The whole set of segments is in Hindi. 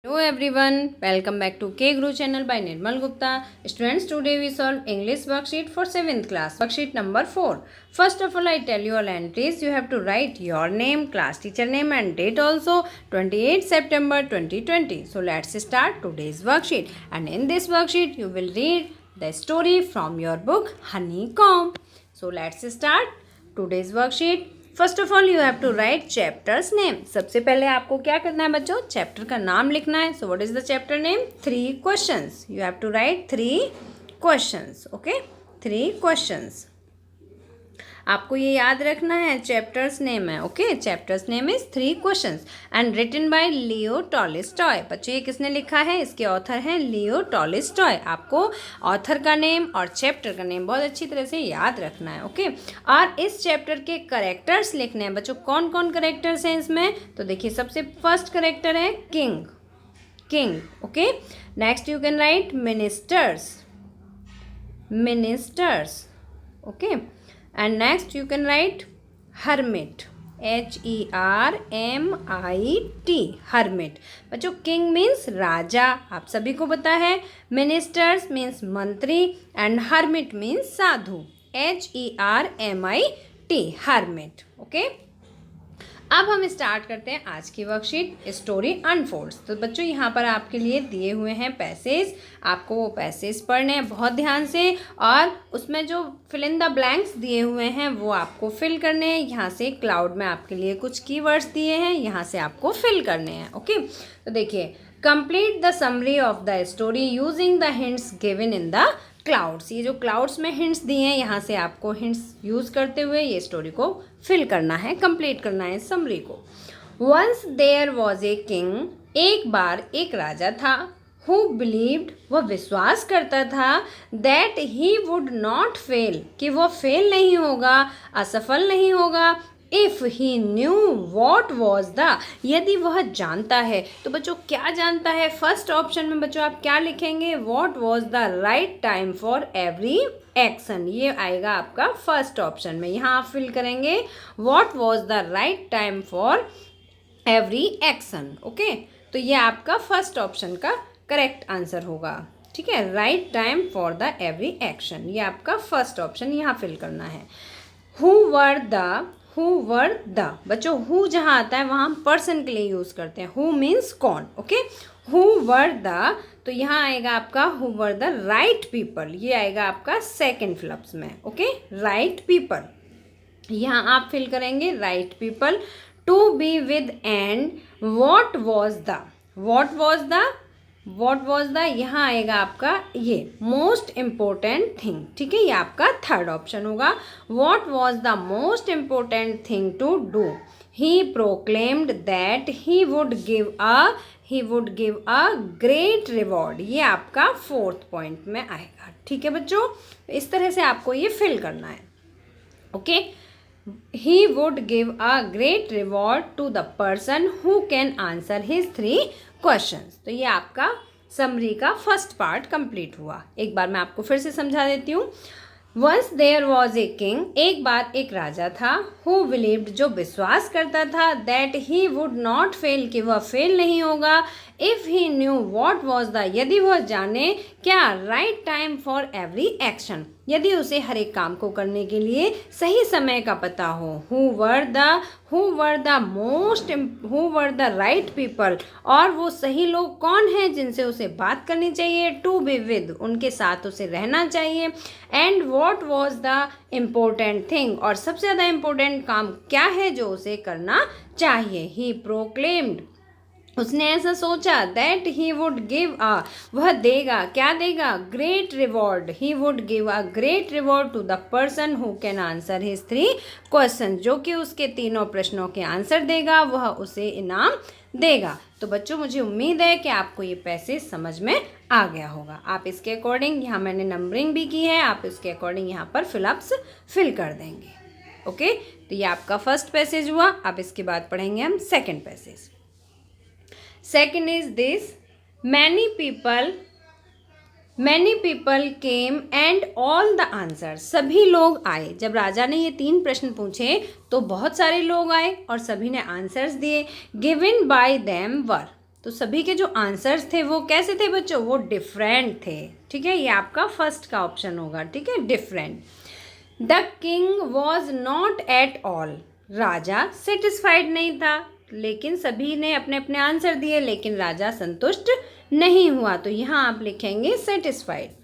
Hello everyone, welcome back to K Guru channel by Nirmal Gupta. Students, today we solve English worksheet for 7th class, worksheet number 4. First of all, I tell you all entries. You have to write your name, class teacher name and date also, 28 September 2020. So let's start today's worksheet. And in this worksheet, you will read the story from your book Honeycomb. So let's start today's worksheet. First of all you have to write chapters name. सबसे पहले आपको क्या करना है बच्चों, चैप्टर का नाम लिखना है. So what is the chapter name? 3 questions. You have to write 3 questions. Okay, 3 questions आपको ये याद रखना है. चैप्टर्स नेम है. Okay, chapters name is 3 questions and written by Leo Tolstoy. बच्चों ये किसने लिखा है? इसके ऑथर हैं लियो टॉलस्टॉय. आपको ऑथर का नेम और चैप्टर का नेम बहुत अच्छी तरह से याद रखना है. ओके, और इस चैप्टर के करेक्टर्स लिखने हैं. बच्चों कौन कौन करेक्टर्स हैं इसमें? तो देखिए, सबसे फर्स्ट करेक्टर है king. King. Okay, next you can write ministers. Ministers. Okay, and next you can write hermit. HERMIT. hermit. बच्चों king means राजा, आप सभी को पता है. ministers means मंत्री and hermit means Sadhu. HERMIT. hermit. Okay, अब हम स्टार्ट करते हैं आज की वर्कशीट स्टोरी अनफोल्ड्स. तो बच्चों यहाँ पर आपके लिए दिए हुए हैं पैसेज. आपको वो पैसेज पढ़ने हैं बहुत ध्यान से और उसमें जो फिल इन द ब्लैंक्स दिए हुए हैं वो आपको फिल करने हैं. यहाँ से क्लाउड में आपके लिए कुछ कीवर्ड्स दिए हैं, यहाँ से आपको फिल करने हैं. ओके, तो देखिए, complete the summary of the story using the hints given in the clouds. ये जो क्लाउड्स में हिंट्स दिए हैं, यहाँ से आपको हिंट्स यूज करते हुए ये स्टोरी को फिल करना है, कंप्लीट करना है समरी को. Once there was a king. एक बार एक राजा था. हु बिलीव्ड, वह विश्वास करता था. That he would not fail, कि वह फेल नहीं होगा, असफल नहीं होगा. If he knew what was the, यदि वह जानता है. तो बच्चों क्या जानता है? फर्स्ट ऑप्शन में बच्चों आप क्या लिखेंगे? What was the right time for every action. ये आएगा आपका फर्स्ट ऑप्शन में. यहाँ आप फिल करेंगे what was the right time for every action. Okay, तो ये आपका फर्स्ट ऑप्शन का करेक्ट आंसर होगा. ठीक है, right time for the every action, ये आपका फर्स्ट ऑप्शन यहाँ फिल करना है. Who were the. बच्चों हु जहाँ आता है वहाँ हम पर्सन के लिए यूज़ करते हैं. हु मीन्स कौन. ओके, हु वर द, तो यहाँ आएगा आपका who were the right people. ये आएगा आपका सेकेंड फ्लप्स में. ओके, राइट पीपल, यहाँ आप फिल करेंगे right people. To be with and what was the. What was the, what was the, यहाँ आएगा आपका ये मोस्ट इम्पोर्टेंट थिंग. ठीक है, ये आपका थर्ड ऑप्शन होगा. What was the most important thing to do. He proclaimed that he would give a great reward. ये आपका फोर्थ पॉइंट में आएगा. ठीक है बच्चों, इस तरह से आपको ये फिल करना है. Okay, he would give a great reward to the person who can answer his 3 questions. तो ये आपका समरी का फर्स्ट पार्ट कंप्लीट हुआ. एक बार मैं आपको फिर से समझा देती हूँ. Once there was a king. एक बार एक राजा था. हु बिलीव्ड, जो विश्वास करता था. That he would not fail, कि वह फेल नहीं होगा. If he knew what was the, यदि वह जाने क्या right time for every action, यदि उसे हर एक काम को करने के लिए सही समय का पता हो. Who were the right people, और वो सही लोग कौन हैं जिनसे उसे बात करनी चाहिए. टू बी विद, उनके साथ उसे रहना चाहिए. And what was the important thing, और सबसे ज़्यादा इम्पोर्टेंट काम क्या है जो उसे करना चाहिए. ही प्रोक्लेम्ड, उसने ऐसा सोचा. That he would give a, वह देगा, क्या देगा? Great reward. He would give a great reward to the person who can answer his 3 question. जो कि उसके तीनों प्रश्नों के आंसर देगा, वह उसे इनाम देगा. तो बच्चों मुझे उम्मीद है कि आपको ये पैसेज समझ में आ गया होगा. आप इसके अकॉर्डिंग, यहाँ मैंने नंबरिंग भी की है, आप इसके अकॉर्डिंग यहाँ पर फिलअप्स फिल कर देंगे. ओके, तो ये आपका फर्स्ट पैसेज हुआ. अब इसके बाद पढ़ेंगे हम second passage. Second is this. Many people came and all the answers. सभी लोग आए. जब राजा ने ये 3 प्रश्न पूछे तो बहुत सारे लोग आए और सभी ने आंसर्स दिए. Given by them were, तो सभी के जो आंसर्स थे वो कैसे थे बच्चों, वो डिफरेंट थे। ठीक है, ये आपका फर्स्ट का ऑप्शन होगा। ठीक है, different. The king was not at all, Raja satisfied नहीं था, लेकिन सभी ने अपने अपने आंसर दिए, लेकिन राजा संतुष्ट नहीं हुआ, तो यहाँ आप लिखेंगे satisfied.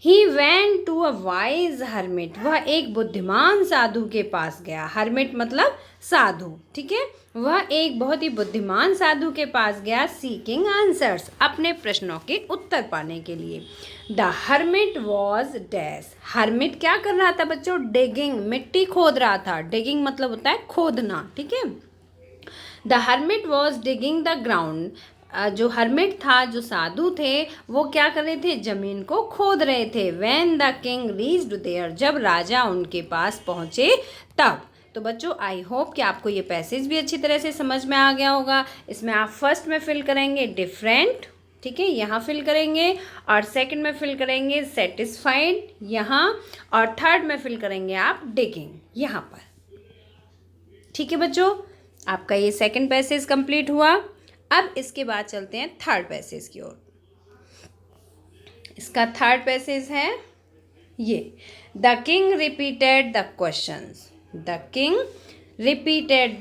He went to a wise hermit, वह एक बुद्धिमान साधु के पास गया। हर्मिट मतलब साधु। ठीक है, वह एक बहुत ही बुद्धिमान साधु के पास गया, सीकिंग आंसर्स, अपने प्रश्नों के उत्तर पाने के लिए। The hermit was dash, hermit क्या कर रहा था बच्चों, डिगिंग, मिट्टी खोद रहा था। डिगिंग मतलब होता है खोदना। ठीक है, the hermit was digging the ground, जो हर्मिट था, जो साधु थे, वो क्या कर रहे थे, जमीन को खोद रहे थे। When the king reached there, जब राजा उनके पास पहुंचे तब। तो बच्चों आई होप कि आपको ये पैसेज भी अच्छी तरह से समझ में आ गया होगा। इसमें आप फर्स्ट में फिल करेंगे डिफरेंट, ठीक है, यहाँ फिल करेंगे, और सेकंड में फिल करेंगे सेटिस्फाइड यहाँ, और थर्ड में फिल करेंगे आप डिगिंग यहाँ पर। ठीक है बच्चों, आपका ये सेकंड पैसेज कंप्लीट हुआ। अब इसके बाद चलते हैं थर्ड पैसेज की ओर। इसका थर्ड पैसेज है ये, the king repeated the questions, the king repeated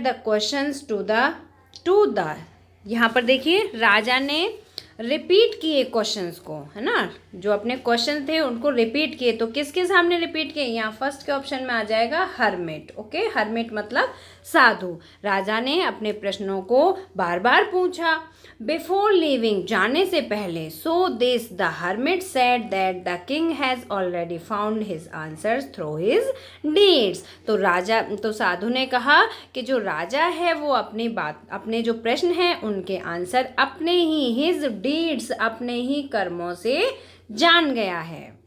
the questions to the, यहाँ पर देखिए राजा ने रिपीट किए क्वेश्चंस को, है ना, जो अपने क्वेश्चन थे उनको रिपीट किए। तो किसके सामने रिपीट किए, यहाँ फर्स्ट के ऑप्शन में आ जाएगा हर्मिट। ओके, हर्मिट मतलब साधु। राजा ने अपने प्रश्नों को बार बार पूछा। बिफोर लीविंग, जाने से पहले, so this the hermit said that the king has already found his answers through his deeds. तो साधु ने कहा कि जो राजा है वो अपने जो प्रश्न हैं उनके आंसर अपने ही हिज डीड्स, अपने ही कर्मों से जान गया है।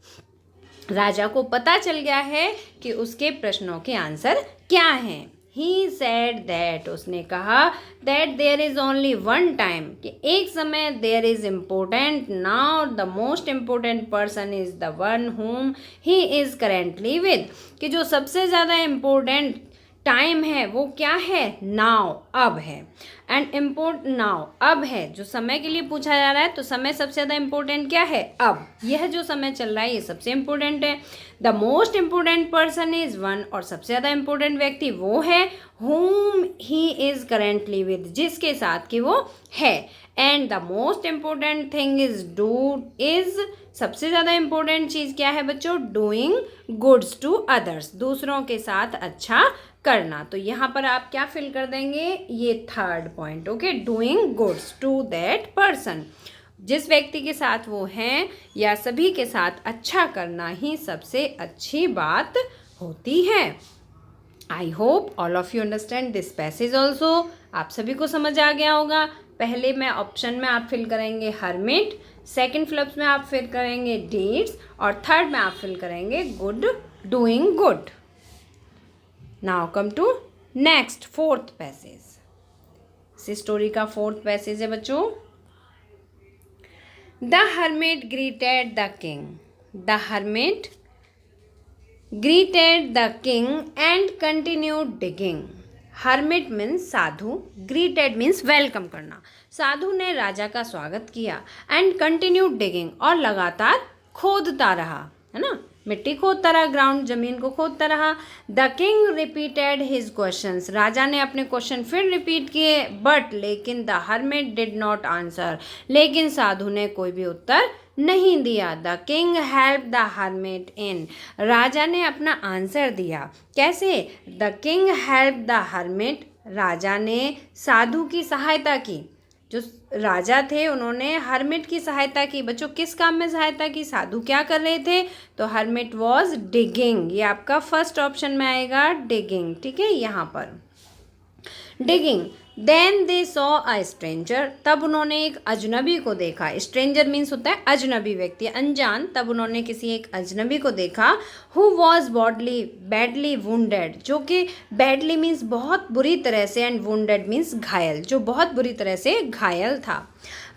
राजा को पता चल गया है कि उसके प्रश्नों के आंसर क्या हैं। He said that, उसने कहा that there is only one time, कि एक समय there is important, now the most important person is the one whom he is currently with, कि जो सबसे ज़्यादा important टाइम है वो क्या है, नाउ, अब है। एंड नाउ, अब है, जो समय के लिए पूछा जा रहा है, तो समय सबसे ज़्यादा इम्पोर्टेंट क्या है, अब। यह जो समय चल रहा है ये सबसे इम्पोर्टेंट है। The most important person is one, और सबसे ज़्यादा इम्पोर्टेंट व्यक्ति वो है whom he is currently with, जिसके साथ कि वो है। And the most important thing is सबसे ज़्यादा इम्पोर्टेंट चीज़ क्या है बच्चों, डूइंग गुड्स टू अदर्स, दूसरों के साथ अच्छा करना। तो यहाँ पर आप क्या फिल कर देंगे, ये third point. Okay, doing goods to that person, जिस व्यक्ति के साथ वो हैं या सभी के साथ अच्छा करना ही सबसे अच्छी बात होती है। आई hope all of you understand this passage also. आप सभी को समझ आ गया होगा। पहले में ऑप्शन में आप फिल करेंगे हर्मिट, सेकंड फ्लिप्स में आप फिल करेंगे डीड्स, और थर्ड में आप फिल करेंगे good, doing good. Now come to next fourth passage. इस स्टोरी का फोर्थ पैसेज है बच्चों, the hermit greeted the king, the hermit greeted the king and continued digging. Hermit means साधु, ग्रीटेड मीन्स वेलकम करना। साधु ने राजा का स्वागत किया, एंड कंटिन्यूड डिगिंग, और लगातार खोदता रहा, है ना, मिट्टी खोदता रहा, ग्राउंड, जमीन को खोदता रहा। The king repeated his questions, राजा ने अपने क्वेश्चन फिर रिपीट किए, बट लेकिन the hermit did not answer, लेकिन साधु ने कोई भी उत्तर नहीं दिया। The king help the hermit in, राजा ने अपना आंसर दिया। कैसे, the king help the hermit, राजा ने साधु की सहायता की। जो राजा थे उन्होंने हर्मिट की सहायता की। बच्चों किस काम में सहायता की, साधु क्या कर रहे थे, तो हर्मिट वॉज डिगिंग, ये आपका फर्स्ट ऑप्शन में आएगा डिगिंग। ठीक है, यहाँ पर digging. Then they saw a stranger, तब उन्होंने एक अजनबी को देखा। स्ट्रेंजर मीन्स होता है अजनबी व्यक्ति, अनजान। तब उन्होंने किसी एक अजनबी को देखा, हु वॉज बैडली वुंडेड, जो कि बैडली मीन्स बहुत बुरी तरह से, एंड वुंडेड मीन्स घायल, जो बहुत बुरी तरह से घायल था।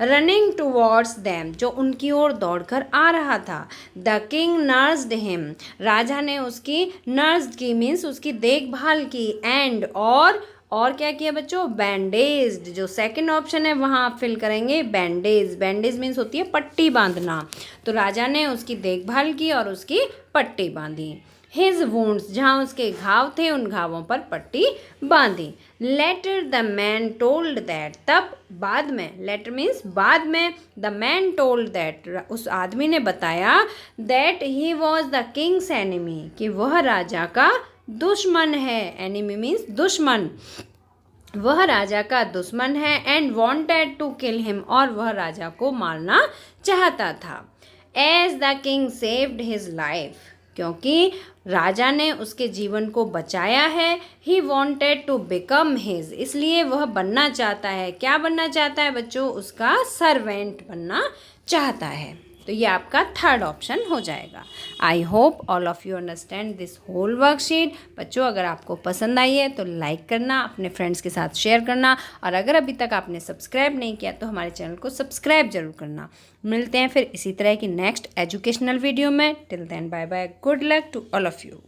रनिंग टूवर्ड्स देम, जो उनकी ओर दौड़कर आ रहा था। द किंग नर्स्ड हिम, राजा ने उसकी नर्स की मीन्स उसकी देखभाल की, एंड और क्या किया बच्चों, बैंडेज। जो सेकंड ऑप्शन है वहाँ आप फिल करेंगे बैंडेज। बैंडेज मीन्स होती है पट्टी बांधना। तो राजा ने उसकी देखभाल की और उसकी पट्टी बांधी। हिज वुंड्स, जहाँ उसके घाव थे उन घावों पर पट्टी बांधी। Later the man told that, तब बाद में, लेटर मीन्स बाद में, द मैन टोल्ड दैट, उस आदमी ने बताया, that he was the Kings enemy, कि वह राजा का दुश्मन है। एनिमी मीन्स दुश्मन, वह राजा का दुश्मन है। And wanted to kill him, और वह राजा को मारना चाहता था। As the king saved his life, क्योंकि राजा ने उसके जीवन को बचाया है। He wanted to become his, इसलिए वह बनना चाहता है। क्या बनना चाहता है बच्चों, उसका सर्वेंट बनना चाहता है। तो ये आपका थर्ड ऑप्शन हो जाएगा। I hope all of you understand this whole worksheet. बच्चों अगर आपको पसंद आई है तो लाइक करना, अपने फ्रेंड्स के साथ शेयर करना, और अगर अभी तक आपने सब्सक्राइब नहीं किया तो हमारे चैनल को सब्सक्राइब जरूर करना। मिलते हैं फिर इसी तरह की नेक्स्ट एजुकेशनल वीडियो में। Till then bye bye, good luck to all of you.